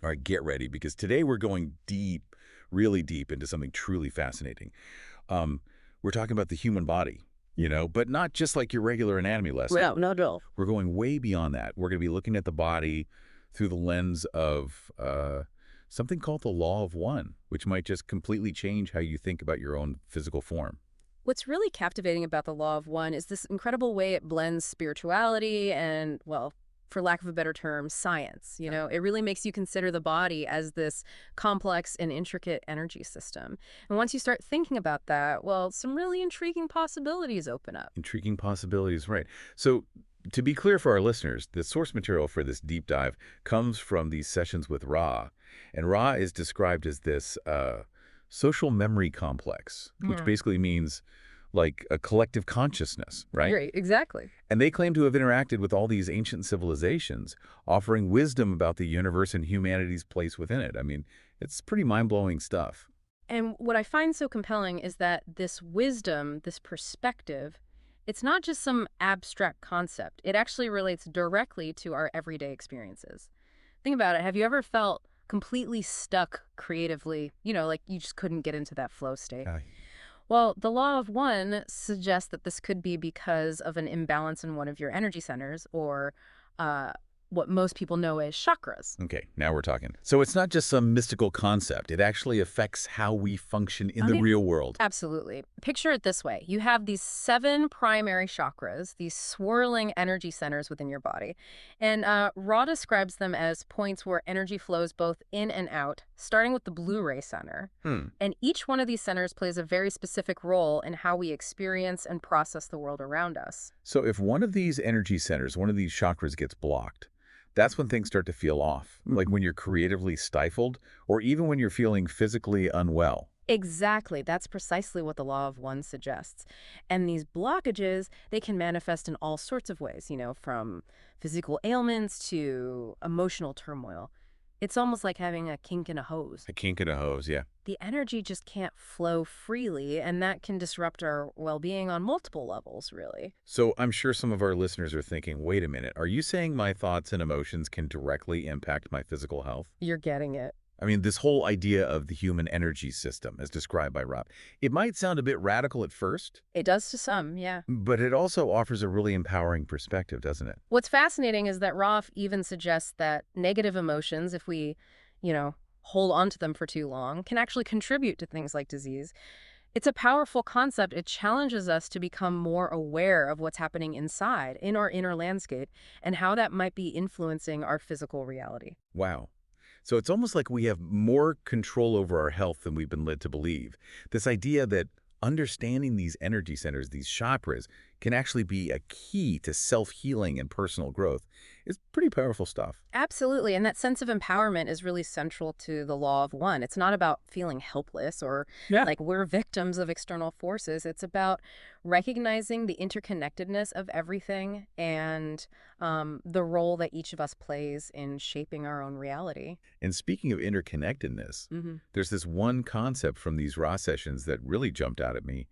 All right, get ready, because today we're going deep, really deep into something truly fascinating. Um, we're talking about the human body, but not just like your regular anatomy lesson. Well, not at all. We're going way beyond that. We're going to be looking at the body through the lens of something called the law of one, which might just completely change how you think about your own physical form. What's really captivating about the Law of One is this incredible way it blends spirituality and, well, for lack of a better term, science. It really makes you consider the body as this complex and intricate energy system. And once you start thinking about that, well, some really intriguing possibilities open up. Intriguing possibilities, right. So to be clear for our listeners, the source material for this deep dive comes from these sessions with Ra. And Ra is described as this social memory complex, which Hmm. basically means like a collective consciousness, right? Right, exactly. And they claim to have interacted with all these ancient civilizations, offering wisdom about the universe and humanity's place within it. I mean, it's pretty mind-blowing stuff. And what I find so compelling is that this wisdom, this perspective, it's not just some abstract concept. It actually relates directly to our everyday experiences. Think about it. Have you ever felt completely stuck creatively? Like you just couldn't get into that flow state. Uh, Well, the law of one suggests that this could be because of an imbalance in one of your energy centers, or uh, what most people know as chakras. Okay, now we're talking. So it's not just some mystical concept. It actually affects how we function in the Okay. real world. Absolutely. Picture it this way. You have these 7 primary chakras, these swirling energy centers within your body. And Ra describes them as points where energy flows both in and out, starting with the blue ray center. Hmm. And each one of these centers plays a very specific role in how we experience and process the world around us. So if one of these energy centers, one of these chakras gets blocked, that's when things start to feel off, like when you're creatively stifled or even when you're feeling physically unwell. Exactly. That's precisely what the law of one suggests. And these blockages, they can manifest in all sorts of ways, from physical ailments to emotional turmoil. It's almost like having a kink in a hose. A kink in a hose, yeah. The energy just can't flow freely, and that can disrupt our well-being on multiple levels, really. So I'm sure some of our listeners are thinking, wait a minute, are you saying my thoughts and emotions can directly impact my physical health? You're getting it. I mean, this whole idea of the human energy system, as described by Rob, it might sound a bit radical at first, It does to some, yeah. but it also offers a really empowering perspective, doesn't it? What's fascinating is that Roth even suggests that negative emotions, if we, hold on to them for too long, can actually contribute to things like disease. It's a powerful concept. It challenges us to become more aware of what's happening inside, in our inner landscape, and how that might be influencing our physical reality. Wow. So it's almost like we have more control over our health than we've been led to believe. This idea that understanding these energy centers, these chakras, can actually be a key to self-healing and personal growth is pretty powerful stuff. Absolutely. And that sense of empowerment is really central to the law of one. It's not about feeling helpless or Yeah. like we're victims of external forces. It's about recognizing the interconnectedness of everything and the role that each of us plays in shaping our own reality. And speaking of interconnectedness, there's this one concept from these Ra sessions that really jumped out at me,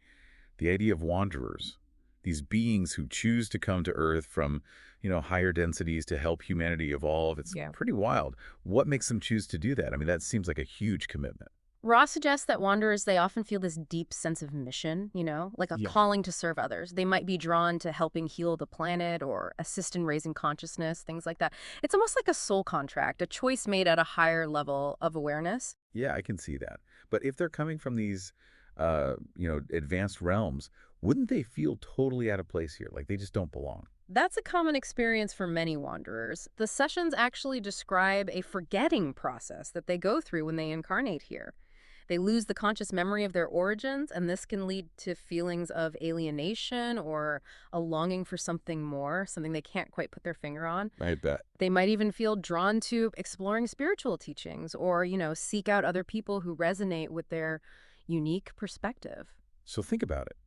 the idea of wanderers. These beings who choose to come to Earth from, higher densities to help humanity evolve. It's Yeah. pretty wild. What makes them choose to do that? I mean, that seems like a huge commitment. Ross suggests that wanderers, they often feel this deep sense of mission, like a Yeah. calling to serve others. They might be drawn to helping heal the planet or assist in raising consciousness, things like that. It's almost like a soul contract, a choice made at a higher level of awareness. Yeah, I can see that. But if they're coming from these, advanced realms, wouldn't they feel totally out of place here? Like they just don't belong? That's a common experience for many wanderers. The sessions actually describe a forgetting process that they go through when they incarnate here. They lose the conscious memory of their origins, and this can lead to feelings of alienation or a longing for something more, something they can't quite put their finger on. I bet. They might even feel drawn to exploring spiritual teachings or, seek out other people who resonate with their unique perspective. So think about it.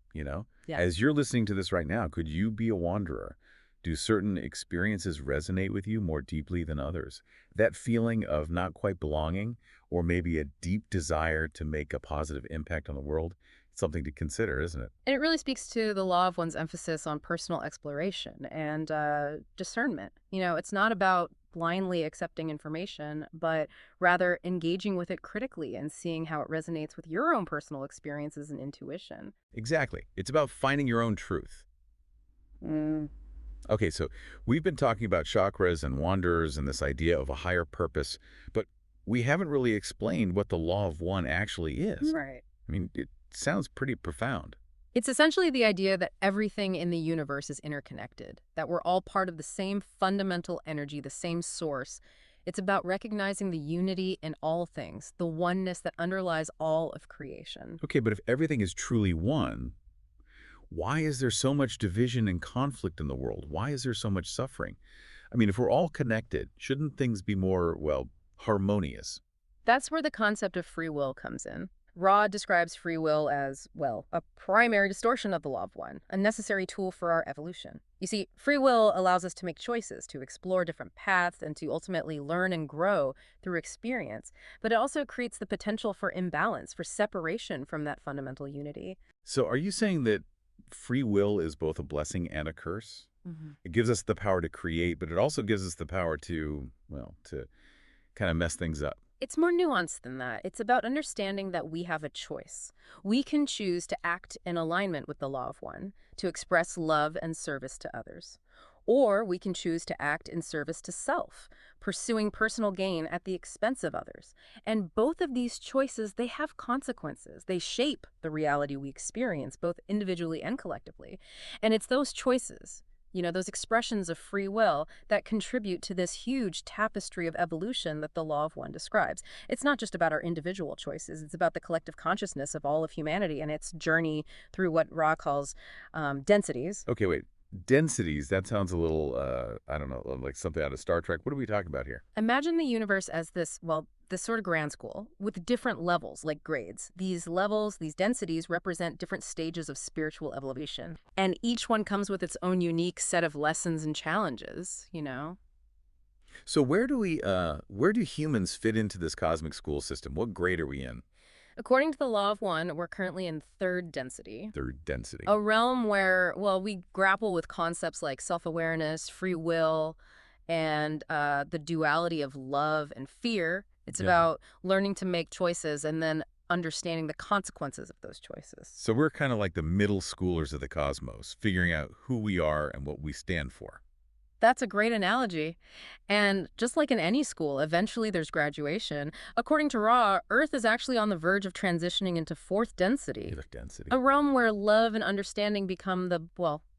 Yeah. As you're listening to this right now, could you be a wanderer? Do certain experiences resonate with you more deeply than others? That feeling of not quite belonging, or maybe a deep desire to make a positive impact on the world, it's something to consider, isn't it? And it really speaks to the law of one's emphasis on personal exploration and discernment. It's not about blindly accepting information, but rather engaging with it critically and seeing how it resonates with your own personal experiences and intuition. Exactly. It's about finding your own truth. Okay, so we've been talking about chakras and wanderers and this idea of a higher purpose, but we haven't really explained what the law of one actually is. Right. I mean, it sounds pretty profound. It's essentially the idea that everything in the universe is interconnected, that we're all part of the same fundamental energy, the same source. It's about recognizing the unity in all things, the oneness that underlies all of creation. Okay, but if everything is truly one, why is there so much division and conflict in the world? Why is there so much suffering? I mean, if we're all connected, shouldn't things be more, well, harmonious? That's where the concept of free will comes in. Ra describes free will as, well, a primary distortion of the law of one, a necessary tool for our evolution. You see, free will allows us to make choices, to explore different paths, and to ultimately learn and grow through experience. But it also creates the potential for imbalance, for separation from that fundamental unity. So are you saying that free will is both a blessing and a curse? It gives us the power to create, but it also gives us the power to, well, to kind of mess things up. It's more nuanced than that. It's about understanding that we have a choice. We can choose to act in alignment with the law of one, to express love and service to others. Or we can choose to act in service to self, pursuing personal gain at the expense of others. And both of these choices, they have consequences. They shape the reality we experience, both individually and collectively. And it's those choices, those expressions of free will that contribute to this huge tapestry of evolution that the law of one describes. It's not just about our individual choices. It's about the collective consciousness of all of humanity and its journey through what Ra calls densities. Okay, wait. Densities, that sounds a little, I don't know, like something out of Star Trek. What are we talking about here? Imagine the universe as this, well, this sort of grand school with different levels, like grades. These levels, these densities represent different stages of spiritual evolution. And each one comes with its own unique set of lessons and challenges. So where do humans fit into this cosmic school system? What grade are we in? According to the law of one, we're currently in third density. Third density. A realm where, well, we grapple with concepts like self-awareness, free will, and the duality of love and fear. It's Yeah. about learning to make choices and then understanding the consequences of those choices. So we're kind of like the middle schoolers of the cosmos, figuring out who we are and what we stand for. That's a great analogy. And just like in any school, eventually there's graduation. According to Ra, Earth is actually on the verge of transitioning into fourth density. Fifth density. A realm where love and understanding become the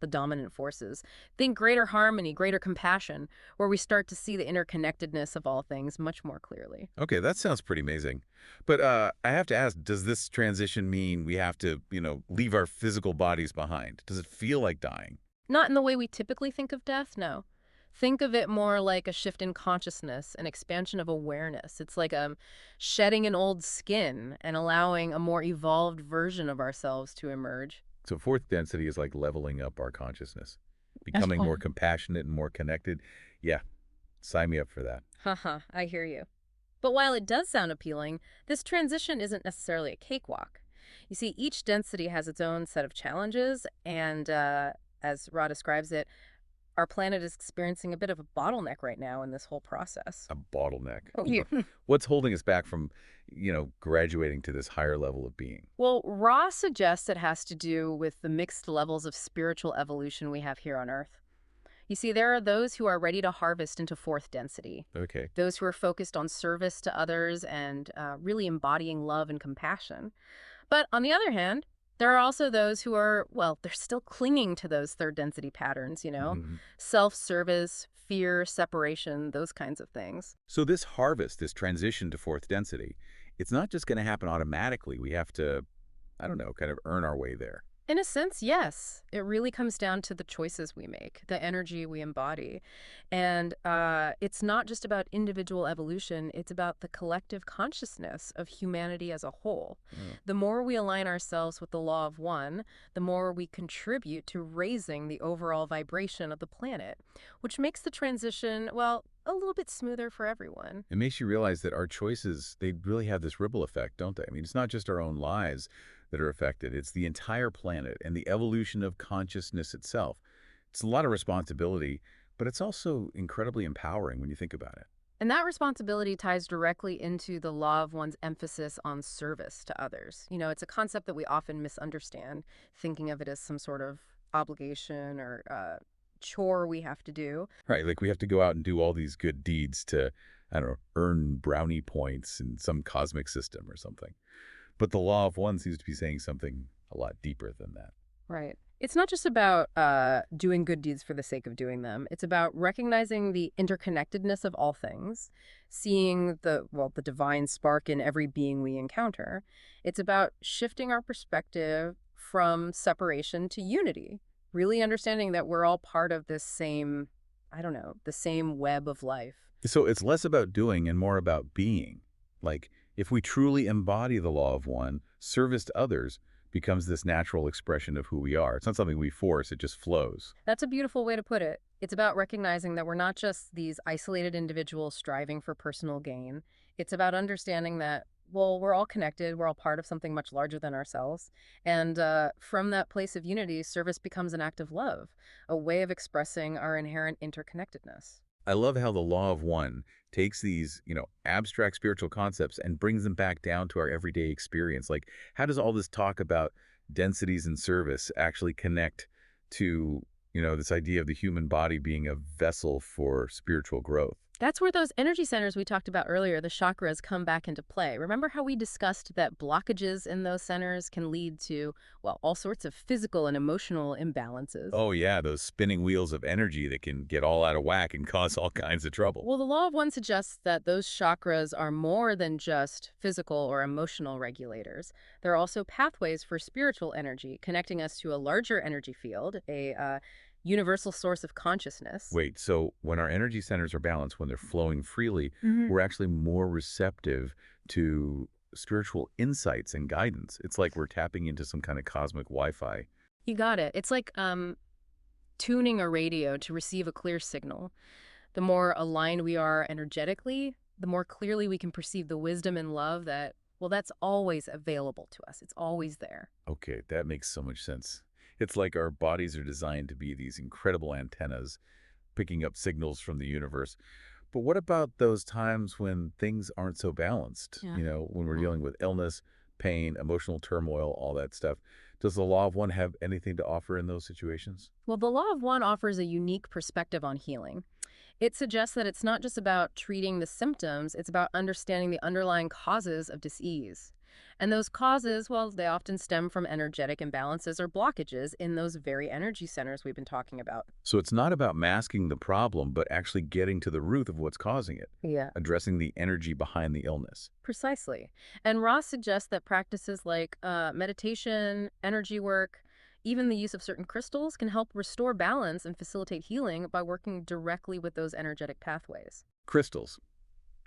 dominant forces. Think greater harmony, greater compassion, where we start to see the interconnectedness of all things much more clearly. Okay, that sounds pretty amazing. But I have to ask, does this transition mean we have to, leave our physical bodies behind? Does it feel like dying? Not in the way we typically think of death, no. Think of it more like a shift in consciousness, an expansion of awareness. It's like shedding an old skin and allowing a more evolved version of ourselves to emerge. So fourth density is like leveling up our consciousness, becoming more compassionate and more connected. Yeah, sign me up for that. Haha, I hear you. But while it does sound appealing, this transition isn't necessarily a cakewalk. You see, each density has its own set of challenges, and as Ra describes it, our planet is experiencing a bit of a bottleneck right now in this whole process. A bottleneck. Oh, yeah. What's holding us back from, graduating to this higher level of being? Well, Ra suggests it has to do with the mixed levels of spiritual evolution we have here on Earth. You see, there are those who are ready to harvest into fourth density, Okay. those who are focused on service to others and really embodying love and compassion. But on the other hand, there are also those who are, well, they're still clinging to those third density patterns, Mhm. self-service, fear, separation, those kinds of things. So this harvest, this transition to fourth density, it's not just going to happen automatically. We have to, I don't know, kind of earn our way there. In a sense, yes. It really comes down to the choices we make, the energy we embody. And it's not just about individual evolution, it's about the collective consciousness of humanity as a whole. Mm. The more we align ourselves with the law of one, the more we contribute to raising the overall vibration of the planet, which makes the transition, well, a little bit smoother for everyone. It makes you realize that our choices, they really have this ripple effect, don't they? I mean, it's not just our own lives that are affected. It's the entire planet and the evolution of consciousness itself. It's a lot of responsibility but it's also incredibly empowering when you think about it. And that responsibility ties directly into the law of one's emphasis on service to others. It's a concept that we often misunderstand, thinking of it as some sort of obligation or chore we have to do. Right, like we have to go out and do all these good deeds to, I don't know, earn brownie points in some cosmic system or something. But the law of one seems to be saying something a lot deeper than that. Right. It's not just about doing good deeds for the sake of doing them. It's about recognizing the interconnectedness of all things, seeing the divine spark in every being we encounter. It's about shifting our perspective from separation to unity, really understanding that we're all part of this same, I don't know, the same web of life. So it's less about doing and more about being. Like, if we truly embody the law of one, service to others becomes this natural expression of who we are. It's not something we force, it just flows. That's a beautiful way to put it. It's about recognizing that we're not just these isolated individuals striving for personal gain. It's about understanding that, well, we're all connected, we're all part of something much larger than ourselves. And from that place of unity, service becomes an act of love, a way of expressing our inherent interconnectedness. I love how the law of one takes these, abstract spiritual concepts and brings them back down to our everyday experience. Like, how does all this talk about densities and service actually connect to, this idea of the human body being a vessel for spiritual growth? That's where those energy centers we talked about earlier, the chakras, come back into play. Remember how we discussed that blockages in those centers can lead to, well, all sorts of physical and emotional imbalances? Oh, yeah, those spinning wheels of energy that can get all out of whack and cause all kinds of trouble. Well, the law of one suggests that those chakras are more than just physical or emotional regulators. They're also pathways for spiritual energy, connecting us to a larger energy field, a universal source of consciousness. Wait, so when our energy centers are balanced, when they're flowing freely, Mhm. we're actually more receptive to spiritual insights and guidance. It's like we're tapping into some kind of cosmic Wi-Fi. You got it. It's like tuning a radio to receive a clear signal. The more aligned we are energetically, the more clearly we can perceive the wisdom and love that, well, that's always available to us. It's always there. Okay, that makes so much sense. It's like our bodies are designed to be these incredible antennas picking up signals from the universe. But what about those times when things aren't so balanced? Yeah. When we're dealing with illness, pain, emotional turmoil, all that stuff. Does the law of one have anything to offer in those situations? Well, the law of one offers a unique perspective on healing. It suggests that it's not just about treating the symptoms, it's about understanding the underlying causes of disease. And those causes, well, they often stem from energetic imbalances or blockages in those very energy centers we've been talking about. So it's not about masking the problem, but actually getting to the root of what's causing it, Yeah. addressing the energy behind the illness. Precisely. And Ross suggests that practices like meditation, energy work, even the use of certain crystals can help restore balance and facilitate healing by working directly with those energetic pathways. Crystals.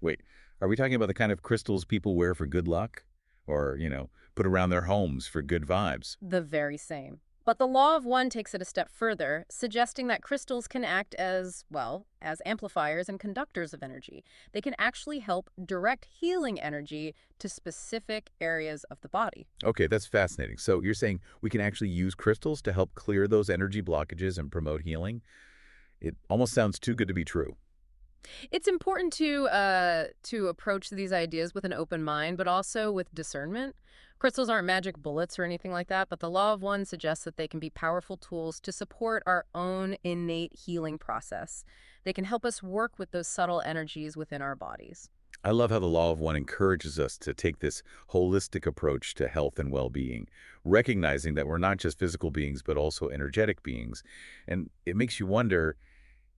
Wait, are we talking about the kind of crystals people wear for good luck? Or, put around their homes for good vibes? The very same. But the law of one takes it a step further, suggesting that crystals can act as, well, as amplifiers and conductors of energy. They can actually help direct healing energy to specific areas of the body. Okay, that's fascinating. So you're saying we can actually use crystals to help clear those energy blockages and promote healing? It almost sounds too good to be true. It's important to approach these ideas with an open mind, but also with discernment. Crystals aren't magic bullets or anything like that, but the law of one suggests that they can be powerful tools to support our own innate healing process. They can help us work with those subtle energies within our bodies. I love how the law of one encourages us to take this holistic approach to health and well-being, recognizing that we're not just physical beings, but also energetic beings. And it makes you wonder,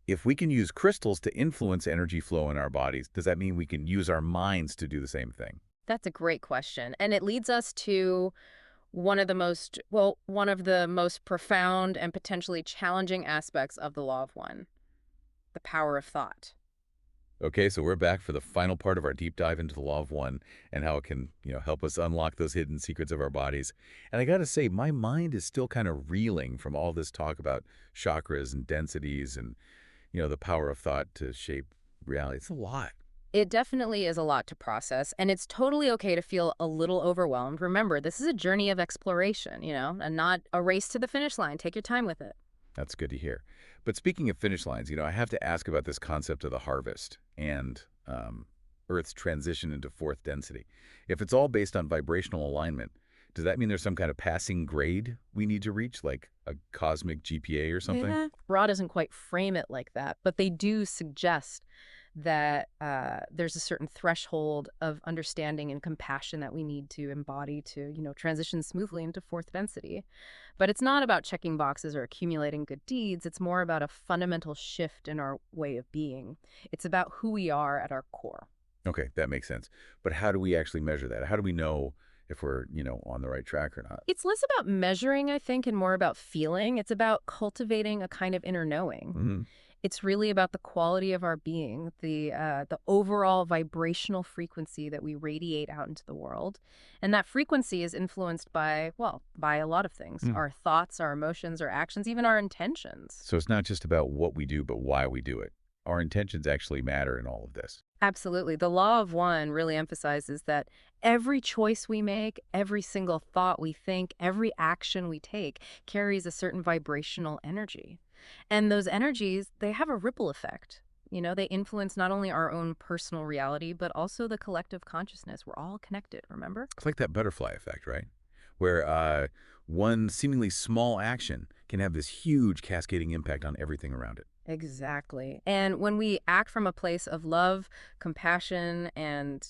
if we can use crystals to influence energy flow in our bodies, does that mean we can use our minds to do the same thing? That's a great question. And it leads us to one of the most profound and potentially challenging aspects of the law of one, the power of thought. Okay, so we're back for the final part of our deep dive into the law of one and how it can, help us unlock those hidden secrets of our bodies. And I got to say, my mind is still kind of reeling from all this talk about chakras and densities and, the power of thought to shape reality. It's a lot. It definitely is a lot to process, and it's totally okay to feel a little overwhelmed. Remember, this is a journey of exploration, and not a race to the finish line. Take your time with it. That's good to hear. But speaking of finish lines, I have to ask about this concept of the harvest and Earth's transition into fourth density. If it's all based on vibrational alignment, does that mean there's some kind of passing grade we need to reach, like a cosmic GPA or something? Ra doesn't quite frame it like that, but they do suggest that there's a certain threshold of understanding and compassion that we need to embody to, transition smoothly into fourth density. But it's not about checking boxes or accumulating good deeds. It's more about a fundamental shift in our way of being. It's about who we are at our core. Okay, that makes sense. But how do we actually measure that? How do we know if we're, on the right track or not? It's less about measuring, I think, and more about feeling. It's about cultivating a kind of inner knowing. Hmm. It's really about the quality of our being, the overall vibrational frequency that we radiate out into the world. And that frequency is influenced by, well, by a lot of things. Mm. Our thoughts, our emotions, our actions, even our intentions. So it's not just about what we do, but why we do it. Our intentions actually matter in all of this. Absolutely. The law of one really emphasizes that every choice we make, every single thought we think, every action we take carries a certain vibrational energy. And those energies, they have a ripple effect. They influence not only our own personal reality, but also the collective consciousness. We're all connected, remember? It's like that butterfly effect, right? Where one seemingly small action can have this huge cascading impact on everything around it. Exactly. And when we act from a place of love, compassion, and,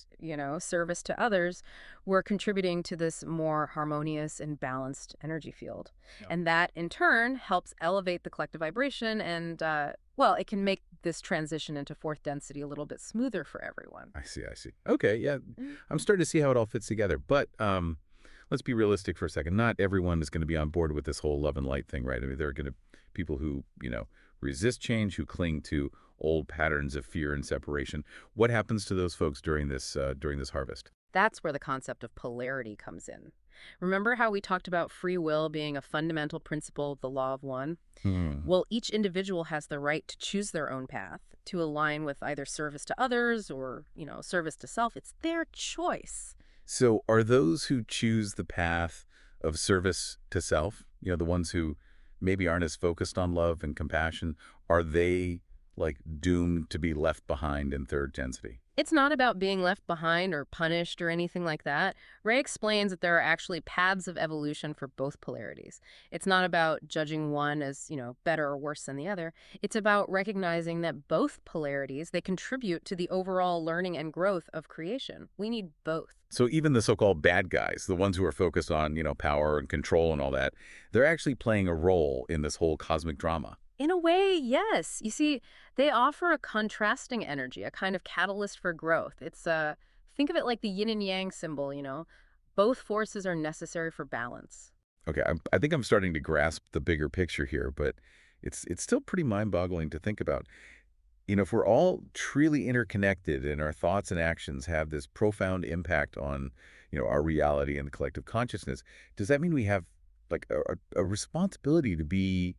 service to others, we're contributing to this more harmonious and balanced energy field. Yeah. And that, in turn, helps elevate the collective vibration and, well, it can make this transition into fourth density a little bit smoother for everyone. I see, I see. Okay, yeah, Mm. I'm starting to see how it all fits together. But let's be realistic for a second. Not everyone is going to be on board with this whole love and light thing, right? I mean, there are going to people who, resist change, who cling to old patterns of fear and separation. What happens to those folks during this harvest? That's where the concept of polarity comes in. Remember how we talked about free will being a fundamental principle of the law of one? Hmm. Well, each individual has the right to choose their own path, to align with either service to others or, service to self. It's their choice. So are those who choose the path of service to self, the ones who maybe aren't as focused on love and compassion, are they like doomed to be left behind in third density? It's not about being left behind or punished or anything like that. Ray explains that there are actually paths of evolution for both polarities. It's not about judging one as, better or worse than the other. It's about recognizing that both polarities, they contribute to the overall learning and growth of creation. We need both. So even the so-called bad guys, the ones who are focused on, power and control and all that, they're actually playing a role in this whole cosmic drama. In a way, yes. You see, they offer a contrasting energy, a kind of catalyst for growth. Think of it like the yin and yang symbol. Both forces are necessary for balance. Okay, I think I'm starting to grasp the bigger picture here, but it's still pretty mind-boggling to think about. If we're all truly interconnected and our thoughts and actions have this profound impact on, our reality and the collective consciousness, does that mean we have like a responsibility to be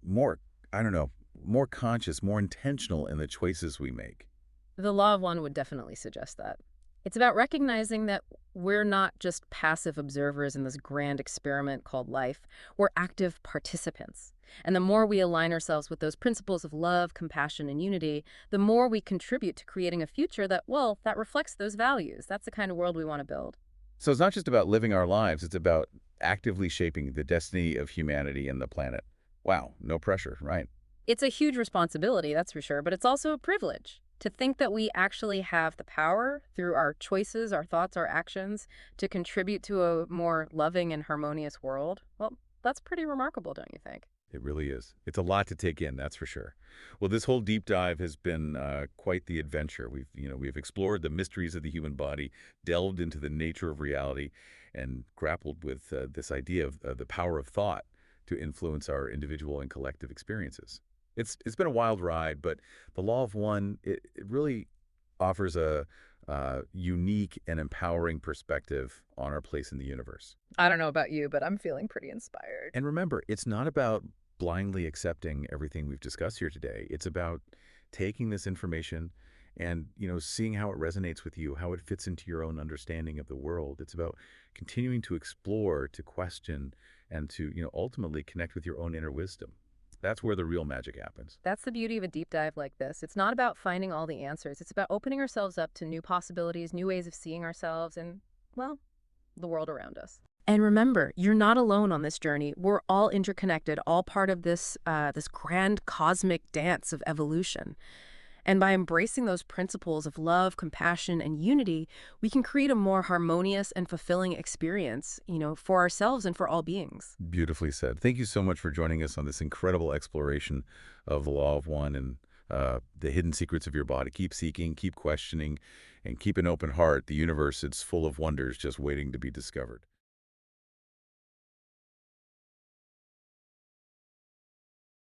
more, I don't know, more conscious, more intentional in the choices we make? The law of one would definitely suggest that. It's about recognizing that we're not just passive observers in this grand experiment called life. We're active participants. And the more we align ourselves with those principles of love, compassion, and unity, the more we contribute to creating a future that, well, that reflects those values. That's the kind of world we want to build. So it's not just about living our lives, it's about actively shaping the destiny of humanity and the planet. Wow, no pressure, right? It's a huge responsibility, that's for sure, but it's also a privilege. To think that we actually have the power through our choices, our thoughts, our actions to contribute to a more loving and harmonious world, well, that's pretty remarkable, don't you think? It really is. It's a lot to take in, that's for sure. Well, this whole deep dive has been quite the adventure. We've explored the mysteries of the human body, delved into the nature of reality, and grappled with this idea of the power of thought to influence our individual and collective experiences. It's been a wild ride, but the law of one, it really offers a unique and empowering perspective on our place in the universe. I don't know about you, but I'm feeling pretty inspired. And remember, it's not about blindly accepting everything we've discussed here today. It's about taking this information and, seeing how it resonates with you, how it fits into your own understanding of the world. It's about continuing to explore, to question, and to, ultimately connect with your own inner wisdom. That's where the real magic happens. That's the beauty of a deep dive like this. It's not about finding all the answers. It's about opening ourselves up to new possibilities, new ways of seeing ourselves and, well, the world around us. And remember, you're not alone on this journey. We're all interconnected, all part of this grand cosmic dance of evolution. And by embracing those principles of love, compassion, and unity, we can create a more harmonious and fulfilling experience, for ourselves and for all beings. Beautifully said. Thank you so much for joining us on this incredible exploration of the Law of One and the hidden secrets of your body. Keep seeking, keep questioning, and keep an open heart. The universe, it's full of wonders just waiting to be discovered.